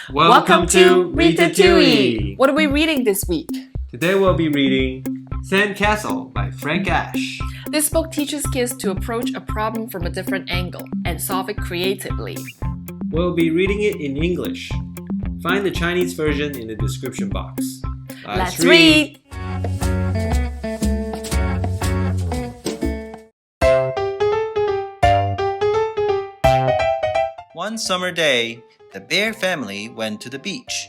Welcome to Ratatouille! What are we reading this week? Today we'll be reading Sandcastle by Frank Asch. This book teaches kids to approach a problem from a different angle and solve it creatively. We'll be reading it in English. Find the Chinese version in the description box. Let's read! One summer day, the bear family went to the beach,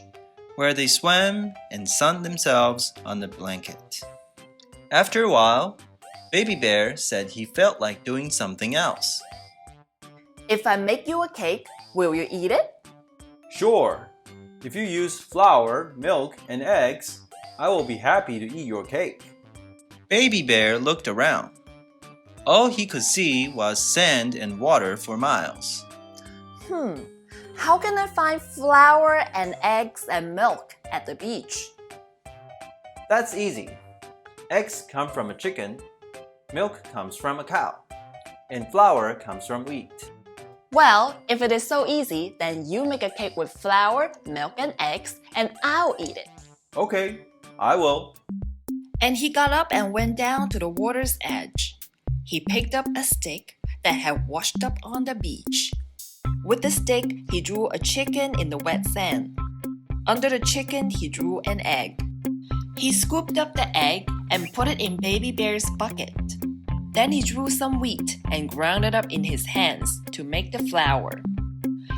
where they swam and sunned themselves on the blanket. After a while, Baby Bear said he felt like doing something else. If I make you a cake, will you eat it? Sure. If you use flour, milk, and eggs, I will be happy to eat your cake. Baby Bear looked around. All he could see was sand and water for miles. How can I find flour and eggs and milk at the beach? That's easy. Eggs come from a chicken, milk comes from a cow, and flour comes from wheat. Well, if it is so easy, then you make a cake with flour, milk, and eggs, and I'll eat it. Okay, I will. And he got up and went down to the water's edge. He picked up a stick that had washed up on the beach. With the stick, he drew a chicken in the wet sand. Under the chicken, he drew an egg. He scooped up the egg and put it in Baby Bear's bucket. Then he drew some wheat and ground it up in his hands to make the flour.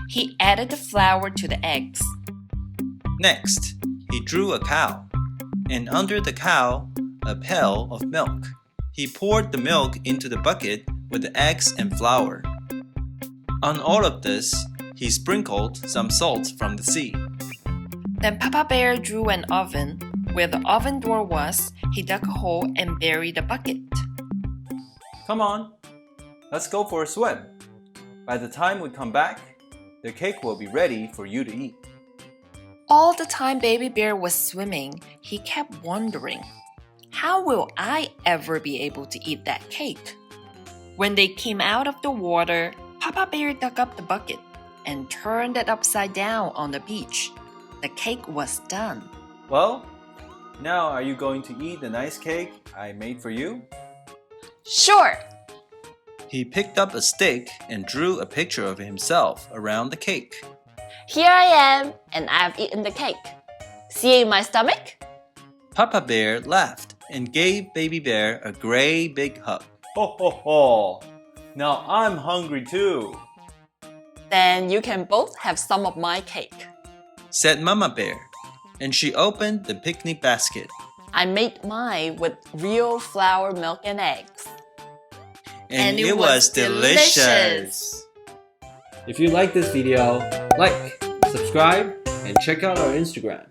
He added the flour to the eggs. Next, he drew a cow, and under the cow, a pail of milk. He poured the milk into the bucket with the eggs and flour. On all of this, he sprinkled some salt from the sea. Then Papa Bear drew an oven. Where the oven door was, he dug a hole and buried the bucket. Come on, let's go for a swim. By the time we come back, the cake will be ready for you to eat. All the time Baby Bear was swimming, he kept wondering, how will I ever be able to eat that cake? When they came out of the water, Papa Bear dug up the bucket and turned it upside down on the beach. The cake was done. Well, now are you going to eat the nice cake I made for you? Sure! He picked up a stick and drew a picture of himself around the cake. Here I am, and I've eaten the cake. See it in my stomach? Papa Bear laughed and gave Baby Bear a great big hug. Ho ho ho! Now I'm hungry too. Then you can both have some of my cake. Said Mama Bear, and she opened the picnic basket. I made mine with real flour, milk, and eggs. And it was delicious! If you like this video, like, subscribe, and check out our Instagram.